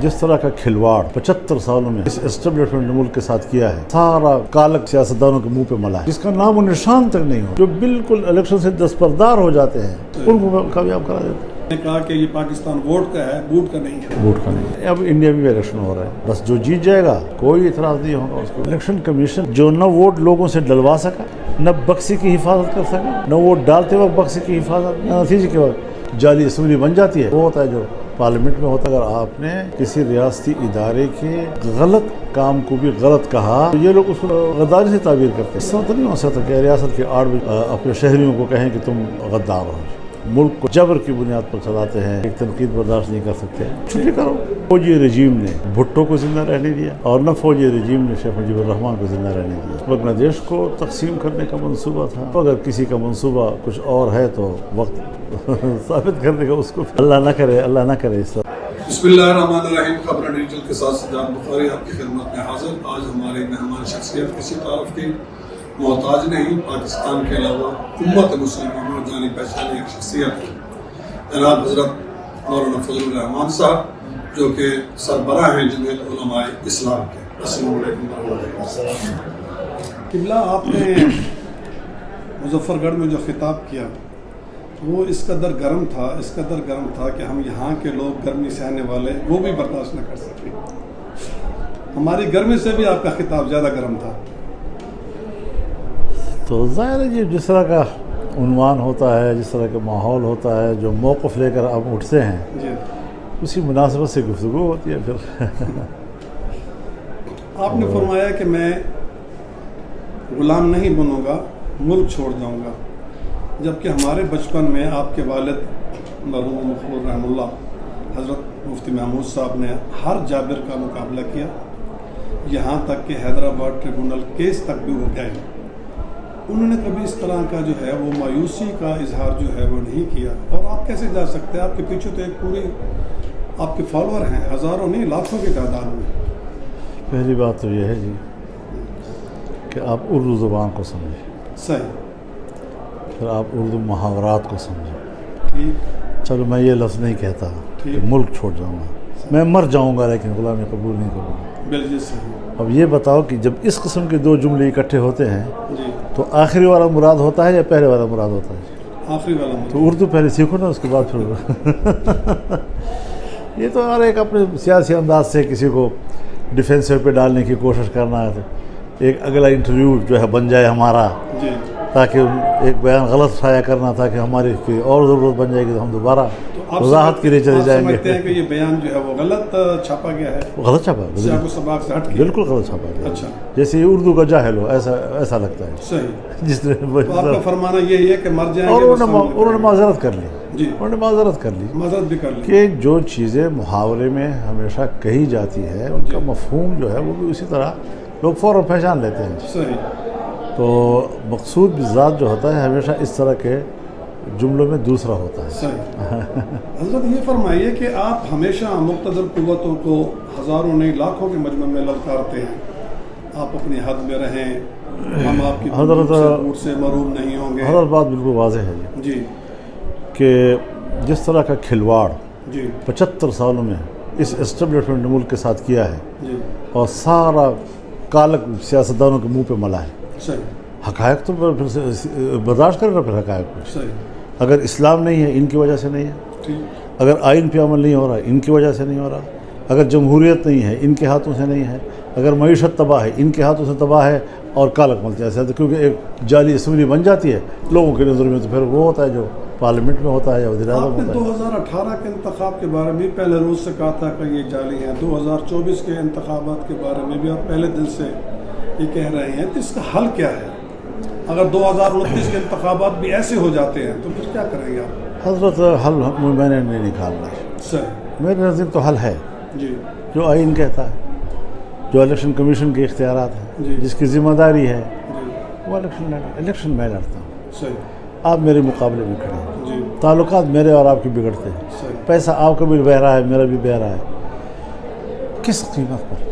جس طرح کا کھلواڑ 75 سالوں میں اس اسٹیبلشمنٹ نے ملک کے ساتھ کیا ہے، سارا کالک سیاستدانوں کے منہ پہ ملا ہے، جس کا نام و نشان تک نہیں ہو، جو بالکل الیکشن سے دستبردار ہو جاتے ہیں، ان کو کامیاب کرا دیتے ہیں۔ نے کہا کہ یہ پاکستان ووٹ کا ہے، بوٹ کا نہیں ہے۔ ووٹ کا نہیں۔ اب انڈیا میں بھی الیکشن ہو رہا ہے، بس جو جیت جائے گا کوئی اعتراض نہیں ہوگا اس کو۔ الیکشن کمیشن جو نہ ووٹ لوگوں سے ڈلوا سکا، نہ بکسی کی حفاظت کر سکا، نہ ووٹ ڈالتے وقت بکسی کی حفاظت، نہ نتیجے کے وقت جعلی اسمبلی بن جاتی ہے، وہ ہوتا ہے جو پارلیمنٹ میں ہوتا ہے۔ اگر آپ نے کسی ریاستی ادارے کے غلط کام کو بھی غلط کہا تو یہ لوگ اس کو غداری سے تعبیر کرتے ہیں۔ اس طرح تو نہیں ہو سکتا کہ ریاست کے آڑ میں اپنے شہریوں کو کہیں کہ تم غدار ہو۔ ملک کو جبر کی بنیاد پر چلاتے ہیں، ایک تنقید برداشت نہیں کر سکتے، چھٹی کرو۔ فوجی رجیم نے بھٹو کو زندہ رہنے دیا اور نہ فوجی رجیم نے شیخ مجیب الرحمان کو زندہ رہنے دیا۔ بنگلہ دیش کو تقسیم کرنے کا منصوبہ تھا، اگر کسی کا منصوبہ کچھ اور ہے تو وقت ثابت کرنے کا اس کو اللہ نہ کرے اس طرح۔ بسم اللہ الرحمن الرحیم۔ خبر ڈیجیٹل کے ساتھ سجاد بخاری آپ کی خدمت میں حاضر۔ آج ہمارے مہمان شخصیت کسی تعارف کی محتاج نہیں، پاکستان کے علاوہ امت مسلمہ میں جانی پہچانی ایک شخصیت ہے، جناب حضرت مولانا فضل الرحمان صاحب، جو کہ سربراہ ہیں جمعیت علماء اسلام کے۔ السلام علیکم ورحمۃ اللہ۔ قبلہ، آپ نے مظفر گڑھ میں جو خطاب کیا وہ اس قدر گرم تھا کہ ہم یہاں کے لوگ گرمی سہنے والے وہ بھی برداشت نہ کر سکے۔ ہماری گرمی سے بھی آپ کا خطاب زیادہ گرم تھا۔ تو ظاہر ہے جی، جس طرح کا عنوان ہوتا ہے، جس طرح کا ماحول ہوتا ہے، جو موقف لے کر آپ اٹھتے ہیں جی، اسی مناسبت سے گفتگو ہوتی ہے۔ پھر آپ نے فرمایا کہ میں غلام نہیں بنوں گا، ملک چھوڑ جاؤں گا، جبکہ ہمارے بچپن میں آپ کے والد مرحوم مقبول رحمہ اللہ حضرت مفتی محمود صاحب نے ہر جابر کا مقابلہ کیا، یہاں تک کہ حیدرآباد ٹریبونل کیس تک بھی وہ گئے۔ انہوں نے کبھی اس طرح کا جو ہے وہ مایوسی کا اظہار جو ہے وہ نہیں کیا، اور آپ کیسے جا سکتے ہیں؟ آپ کے پیچھے تو ایک پوری آپ کے فالوور ہیں، ہزاروں نہیں لاکھوں کی تعداد میں۔ پہلی بات تو یہ ہے جی کہ آپ اردو زبان کو سمجھیں، صحیح، پھر آپ اردو محاورات کو سمجھیں۔ ٹھیک، چلو میں یہ لفظ نہیں کہتا کہ ملک چھوڑ جاؤں گا، میں مر جاؤں گا لیکن غلامی قبول نہیں کروں گا۔ بالکل صحیح۔ اب یہ بتاؤ کہ جب اس قسم کے دو جملے اکٹھے ہوتے ہیں جی، تو آخری والا مراد ہوتا ہے یا پہلے والا مراد ہوتا ہے؟ آخری والا تو اردو پہلے سیکھو نا، اس کے بعد پھر یہ تو ہر ایک اپنے سیاسی انداز سے کسی کو ڈیفینسو پہ ڈالنے کی کوشش کرنا ہے، تو ایک اگلا انٹرویو جو ہے بن جائے ہمارا، جی، تاکہ ایک بیان غلط شائع کرنا تھا کہ ہماری کوئی اور ضرورت بن جائے گی تو ہم دوبارہ وضاحت کے لیے چلے جائیں گے۔ سمجھتے ہیں کہ یہ بیان جو ہے وہ غلط چھاپا گیا ہے، غلط چھاپا، سیاق و سباق سے ہٹ کے؟ بالکل غلط چھاپا گیا، اچھا، جیسے یہ اردو کا جاہل ہو، ایسا لگتا ہے صحیح۔ جس نے تو آپ کا فرمانا یہی ہے کہ مر جائیں اور گے، انہوں نے معذرت کر لی، جی، انہوں نے معذرت کر لی معذرت بھی کر لی کہ جو چیزیں محاورے میں ہمیشہ کہی جاتی ہے ان کا مفہوم جو ہے وہ بھی اسی طرح لوگ فوراً پہچان لیتے ہیں۔ صحیح۔ تو مقصود بذات جو ہوتا ہے ہمیشہ اس طرح کے جملوں میں دوسرا ہوتا ہے۔ صحیح۔ حضرت یہ فرمائیے کہ آپ ہمیشہ مقتدر قوتوں کو ہزاروں نہیں لاکھوں کے مجمع میں للکارتے ہیں، آپ اپنی حد میں رہیں، ہم آپ کی حضرت سے محروم نہیں ہوں گے۔ حضرت بات بالکل واضح ہے جی، کہ جس طرح کا کھلواڑ جی، 75 سالوں میں اس اسٹیبلشمنٹ نے ملک کے ساتھ کیا ہے جی، اور سارا کالک سیاستدانوں کے منہ پہ ملا ہے، صحیح، حقائق تو پھر برداشت کرے گا، پھر حقائق کو صحیح، اگر اسلام نہیں ہے ان کی وجہ سے نہیں ہے، ٹھیک، اگر آئین پہ عمل نہیں ہو رہا ان کی وجہ سے نہیں ہو رہا، اگر جمہوریت نہیں ہے ان کے ہاتھوں سے نہیں ہے، اگر معیشت تباہ ہے ان کے ہاتھوں سے تباہ ہے، اور کالک ملتے ایسے ہے کیونکہ ایک جعلی اسمبلی بن جاتی ہے لوگوں کے نظر میں، تو پھر وہ ہوتا ہے جو پارلیمنٹ میں ہوتا ہے یا وزیر اعظم آپ نے ہوتا ہے۔ 2018 کے انتخاب کے بارے میں پہلے روز سے کہا تھا کہ یہ جعلی ہیں، 2024 کے انتخابات کے بارے میں بھی آپ پہلے دن سے یہ کہہ رہے ہیں، تو اس کا حل کیا ہے؟ اگر 2029 کے انتخابات بھی ایسے ہو جاتے ہیں تو پھر کیا کریں گے آپ؟ حضرت حل میں نے نہیں نکالنا، صحیح، میرے نزدیک تو حل ہے جی، جو آئین کہتا ہے، جو الیکشن کمیشن کے اختیارات ہیں، جی، جس کی ذمہ داری ہے جی، وہ الیکشن میں لڑتا ہوں، صحیح، آپ میرے مقابلے میں کھڑے ہیں، جی، تعلقات میرے اور آپ کے بگڑتے ہیں، صحیح، پیسہ آپ کا بھی بہ رہا ہے میرا بھی بہ رہا ہے، کس قیمت پر؟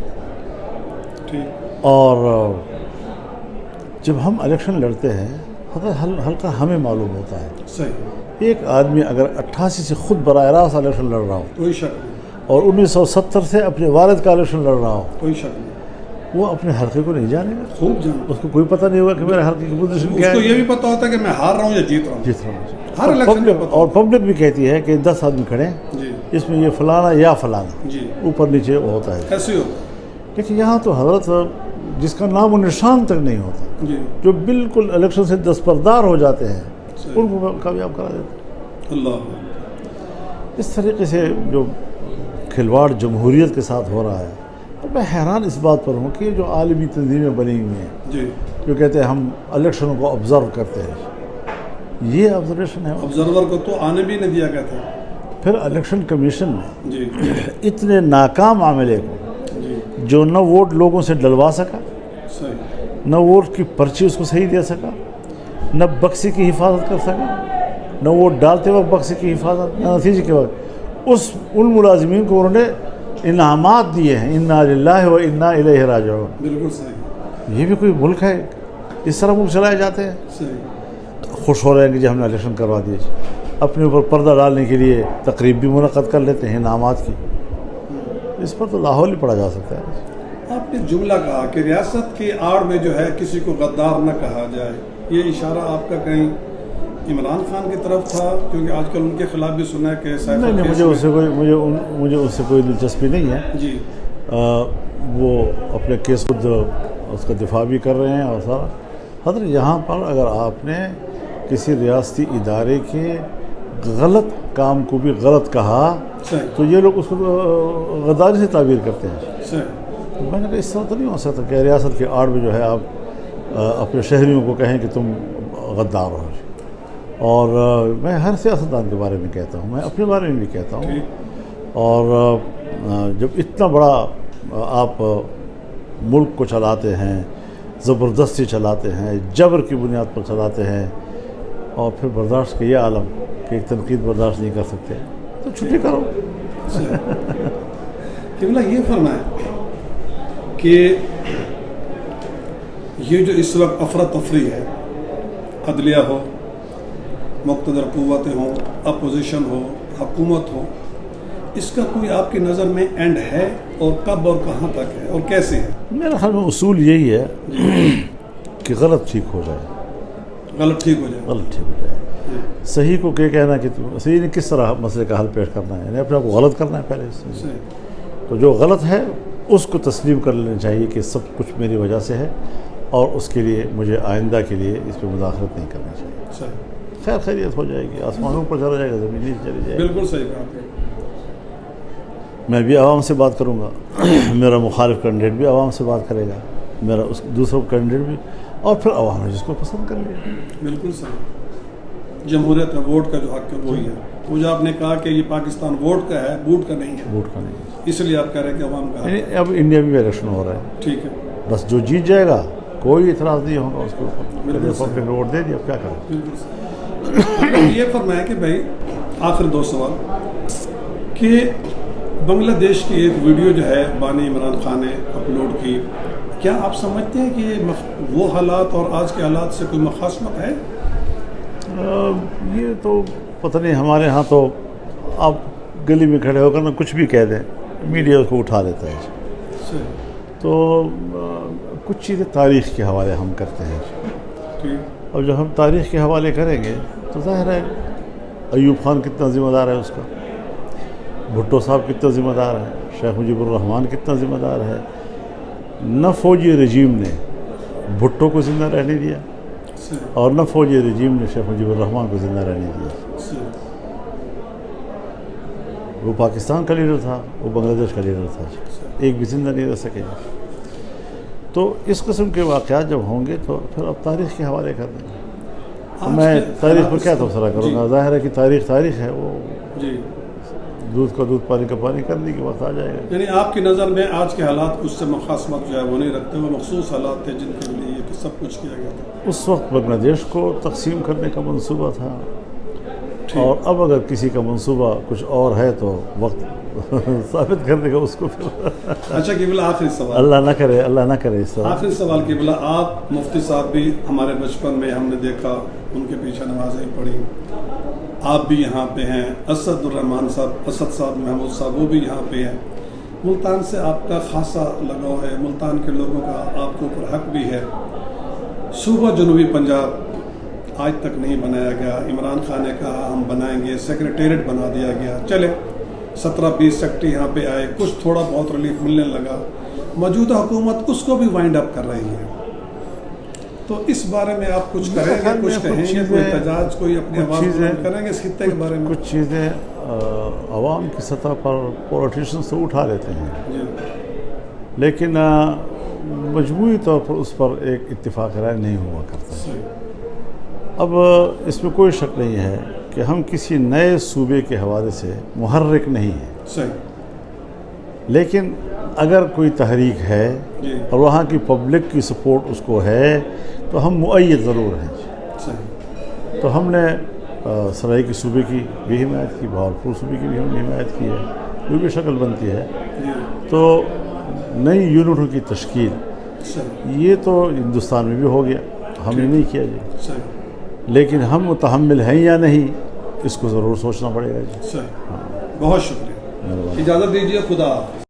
ٹھیک، اور جب ہم الیکشن لڑتے ہیں حل کا ہمیں معلوم ہوتا ہے۔ صحیح، ایک آدمی اگر 88 سے خود براہ راست الیکشن لڑ رہا ہو کوئی شک نہیں، اور 1970 سے اپنے والد کا الیکشن لڑ رہا ہو، کوئی شک نہیں، وہ اپنے حلقے کو نہیں جانے گا، خوب جان، اس کو کوئی پتہ نہیں ہوگا کہ میرے حلقے کی پوزیشن اس کیا کو ہے، یہ بھی پتا ہوتا ہے کہ میں ہار رہا ہوں یا جیت رہا ہوں، جس طرح ہر الیکشن میں پتا اور پبلک بھی کہتی ہے کہ 10 آدمی کھڑے ہیں، جی اس میں یہ فلانا یا فلانا، جی، اوپر نیچے ہوتا ہے، کیسے ہوتا ہے؟ لیکن یہاں تو حضرت جس کا نام و نشان تک نہیں ہوتا، جی جو بالکل الیکشن سے دستبردار ہو جاتے ہیں، صحیح، ان کو کامیاب کرا دیتے اللہ، ہیں۔ اس طریقے سے جو کھلواڑ جمہوریت کے ساتھ ہو رہا ہے، تو میں حیران اس بات پر ہوں کہ جو عالمی تنظیمیں بنی ہوئی ہیں جی جو کہتے ہیں ہم الیکشنوں کو آبزرو کرتے ہیں، یہ آبزرویشن ہے، آبزرور کو تو آنے بھی نہیں دیا گیا تھا، پھر الیکشن کمیشن نے جی اتنے ناکام عملے کو، جی جو نہ ووٹ لوگوں سے ڈلوا سکا، صحیح، نہ ووٹ کی پرچی اس کو صحیح دے سکا، نہ بکسے کی حفاظت کر سکا، نہ ووٹ ڈالتے وقت بکسے کی حفاظت، نہ نتیجے کے وقت ان ملازمین کو انہوں نے انعامات دیے ہیں، انا للہ و انا الیہ راجعون۔ بالکل صحیح، یہ بھی کوئی ملک ہے؟ اس طرح ملک چلائے جاتے ہیں؟ صحیح، خوش ہو رہے ہیں کہ جی ہم نے الیکشن کروا دیے، اپنے اوپر پردہ ڈالنے کے لیے تقریب بھی منعقد کر لیتے ہیں انعامات کی، اس پر تو لاہور ہی پڑا جا سکتا ہے۔ آپ نے جملہ کہا کہ ریاست کی آڑ میں جو ہے کسی کو غدار نہ کہا جائے، یہ اشارہ آپ کا کہیں عمران خان کی طرف تھا؟ کیونکہ آج کل ان کے خلاف بھی سنا ہے کہ سیف نہیں مجھے اس سے کوئی دلچسپی نہیں ہے، جی وہ اپنے کیس خود اس کا دفاع بھی کر رہے ہیں اور سارا۔ حضرت یہاں پر اگر آپ نے کسی ریاستی ادارے کے غلط کام کو بھی غلط کہا صحیح، تو یہ لوگ اس کو غداری سے تعبیر کرتے ہیں۔ صحیح، میں نے کہا اس طرح تو نہیں ہو سکتا کہ ریاست کے آڑ میں جو ہے آپ اپنے شہریوں کو کہیں کہ تم غدار ہو، اور میں ہر سیاستدان کے بارے میں کہتا ہوں، میں اپنے بارے میں بھی کہتا ہوں، اور جب اتنا بڑا آپ ملک کو چلاتے ہیں، زبردستی چلاتے ہیں، جبر کی بنیاد پر چلاتے ہیں، اور پھر برداشت کا یہ عالم کہ ایک تنقید برداشت نہیں کر سکتے، تو چھٹی کرو۔ قبلہ یہ فرمائیں کہ یہ جو اس وقت افراتفری ہے، عدلیہ ہو، مقتدر قوتیں ہوں، اپوزیشن ہو، حکومت ہو، اس کا کوئی آپ کی نظر میں اینڈ ہے؟ اور کب اور کہاں تک ہے اور کیسے ہے؟ میرے خیال میں اصول یہی ہے کہ غلط ٹھیک ہو جائے، غلط ٹھیک ہو جائے، غلط ٹھیک ہو جائے، صحیح کو کہنا کہ صحیح نے کس طرح مسئلے کا حل پیش کرنا ہے، یعنی اپنے آپ کو غلط کرنا ہے پہلے سے، صحیح، تو جو غلط ہے اس کو تسلیم کر لینا چاہیے کہ سب کچھ میری وجہ سے ہے، اور اس کے لیے مجھے آئندہ کے لیے اس پہ مداخلت نہیں کرنی چاہیے، صحیح، خیر خیریت ہو جائے گی، آسمانوں پر چلا جائے گا، زمین نیچے چلی جائے گی۔ بالکل صحیح کہا آپ نے، میں بھی عوام سے بات کروں گا، میرا مخالف کینڈیڈیٹ بھی عوام سے بات کرے گا، میرا اس دوسرا کینڈیڈیٹ بھی، اور پھر عوام نے جس کو پسند کر لیا۔ بالکل صحیح، جمہوریت میں ووٹ کا جو حق ہے وہی ہے، وہ جو آپ نے کہا کہ یہ پاکستان ووٹ کا ہے، بوٹ کا نہیں ہے، ووٹ کا نہیں، اس لیے آپ کہہ رہے ہیں کہ عوام کا حق ہے۔ یعنی اب انڈیا میں بھی الیکشن ہو رہا ہے، ٹھیک ہے، بس جو جیت جائے گا کوئی اعتراض نہیں ہوگا اس کے اوپر، بالکل ریپبلکن نے ووٹ دے دیا، اب کیا کریں؟ بالکل صحیح۔ یہ فرمایا کہ بھائی آخر دو سوال کہ بنگلہ دیش کی ایک ویڈیو جو ہے بانی عمران خان نے اپلوڈ کی، کیا آپ سمجھتے ہیں کہ یہ وہ حالات اور آج کے حالات سے کوئی مخاصمت ہے؟ یہ تو پتہ نہیں، ہمارے ہاں تو آپ گلی میں کھڑے ہو کر نہ کچھ بھی کہہ دیں، میڈیا اس کو اٹھا لیتا ہے، صحیح، تو کچھ چیزیں تاریخ کے حوالے ہم کرتے ہیں، ٹھیک، اور جب ہم تاریخ کے حوالے کریں گے تو ظاہر ہے ایوب خان کتنا ذمہ دار ہے اس کا، بھٹو صاحب کتنا ذمہ دار ہے، شیخ مجیب الرحمان کتنا ذمہ دار ہے، نہ فوجی رجیم نے بھٹو کو زندہ رہنے دیا، صحیح، اور نہ فوجی رجیم نے شیخ مجیب الرحمان کو زندہ رہنے دیا، صحیح، وہ پاکستان کا لیڈر تھا، وہ بنگلہ دیش کا لیڈر تھا، ایک بھی زندہ نہیں رہ سکے۔ تو اس قسم کے واقعات جب ہوں گے تو پھر اب تاریخ کے حوالے کر دیں گے، میں تاریخ پر کیا تبصرہ کروں گا، ظاہر ہے کہ تاریخ ہے، وہ جی، دودھ کا دودھ پانی کا پانی کرنے کے وقت آ جائے گا۔ یعنی آپ کی نظر میں آج کے حالات اس سے مخاصمت جو ہے وہ نہیں رکھتے، وہ مخصوص حالات تھے جن کے لیے یہ سب کچھ کیا گیا تھا؟ اس وقت بنگلہ دیش کو تقسیم کرنے کا منصوبہ تھا، اور اب اگر کسی کا منصوبہ کچھ اور ہے تو وقت ثابت کرنے کا اس کو پھر اچھا قبلہ آخری سوال، اللہ نہ کرے اس طرح۔ آخری سوال قبلہ، آپ مفتی صاحب بھی ہمارے بچپن میں ہم نے دیکھا، ان کے پیچھے نمازیں پڑھی، آپ بھی یہاں پہ ہیں، اسد الرحمان صاحب، اسد صاحب محمود صاحب وہ بھی یہاں پہ ہیں. ملتان سے آپ کا خاصا لگاؤ ہے، ملتان کے لوگوں کا آپ کے اوپر حق بھی ہے. صوبہ جنوبی پنجاب آج تک نہیں بنایا گیا. عمران خان نے کہا ہم بنائیں گے، سیکریٹریٹ بنا دیا گیا. چلے 17-20 سیکٹری یہاں پہ آئے، کچھ تھوڑا بہت ریلیف ملنے لگا. موجودہ حکومت اس کو بھی وائنڈ اپ کر رہی ہے. تو اس بارے میں آپ کچھ کریں گے، کچھ کہیں گے، کوئی احتجاج، کوئی اپنی آواز بلند کریں گے اس خطے کے بارے میں؟ کچھ چیزیں عوام کی سطح پر پولیٹیشنز تو اٹھا لیتے ہیں، جی لیکن مجموعی طور پر اس پر ایک اتفاق رائے نہیں ہوا کرتا. صحیح. اب اس میں کوئی شک نہیں ہے کہ ہم کسی نئے صوبے کے حوالے سے محرک نہیں ہیں، صحیح. لیکن اگر کوئی تحریک ہے جی اور وہاں کی پبلک کی سپورٹ اس کو ہے تو ہم مؤید ضرور ہیں. صحیح. تو ہم نے سرائی کی صوبے کی بھی حمایت کی، بہاولپور صوبے کی بھی ہم نے حمایت کی ہے. جو بھی شکل بنتی ہے جی تو نئی یونٹوں کی تشکیل، صحیح. یہ تو ہندوستان میں بھی ہو گیا، ہم نے نہیں کیا جی. صحیح. لیکن ہم متحمل ہیں یا نہیں اس کو ضرور سوچنا پڑے گا جی. صحیح. بہت شکریہ. اجازت دیجیے. خدا حافظ.